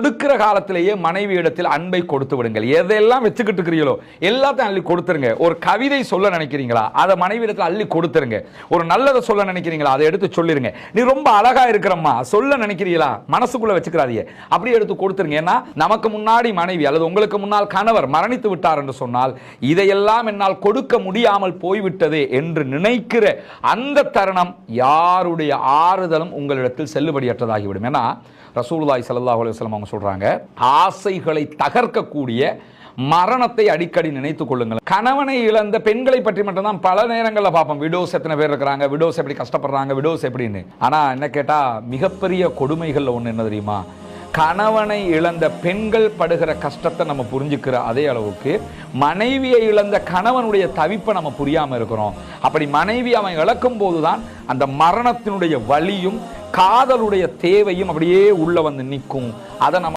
கொடுக்கிற காலத்திலேயே மனைவி இடத்தில் அன்பை கொடுத்து விடுங்கள். எதெல்லாம் வச்சுக்கிட்டு இருக்கிறீங்களோ எல்லாத்தையும் அள்ளி கொடுத்துருங்க. ஒரு கவிதை சொல்ல நினைக்கிறீங்களா, அதை மனைவி இடத்துல அள்ளி கொடுத்துருங்க. ஒரு நல்லதை சொல்ல நினைக்கிறீங்களா, அதை எடுத்து சொல்லிருங்க. நீ ரொம்ப அழகா இருக்கிறம்மா சொல்ல நினைக்கிறீங்களா, மனசுக்குள்ள வச்சுக்கிறாதீங்க, அப்படியே எடுத்து கொடுத்துருங்க. ஏன்னா நமக்கு முன்னாடி மனைவி அல்லது உங்களுக்கு முன்னால் கணவர் மரணித்து விட்டார் என்று சொன்னால் இதையெல்லாம் என்னால் கொடுக்க முடியாமல் போய்விட்டது என்று நினைக்கிற அந்த தருணம் யாருடைய ஆறுதலும் உங்களிடத்தில் செல்லுபடியற்றதாகிவிடும். ஏன்னா ரசூலுல்லாஹி ஸல்லல்லாஹு அலைஹி வஸல்லம் அவங்க சொல்றாங்க, ஆசைகளை தகர்க்கக்கூடிய மரணத்தை அடிக்கடி நினைத்துக் கொள்ளுங்கள். கணவனை இழந்த பெண்களை பற்றி மட்டும்தான் பல நேரங்களில் பார்ப்போம். விடோஸ் எத்தனை பேர் இருக்கிறாங்க, விடோஸ் எப்படி கஷ்டப்படுறாங்க, விடோஸ் எப்படின்னு. ஆனா என்ன கேட்டா மிகப்பெரிய கொடுமைகள்ல ஒண்ணு என்ன தெரியுமா, கணவனை இழந்த பெண்கள் படுகிற கஷ்டத்தை நம்ம புரிஞ்சுக்கிற அதே அளவுக்கு மனைவியை இழந்த கணவனுடைய தவிப்பை நம்ம புரியாம இருக்கிறோம். அப்படி மனைவி அவன் இழக்கும் போதுதான் அந்த மரணத்தினுடைய வலியும் காதலுடைய தேவையும் அப்படியே உள்ள வந்து நிற்கும். அதை நம்ம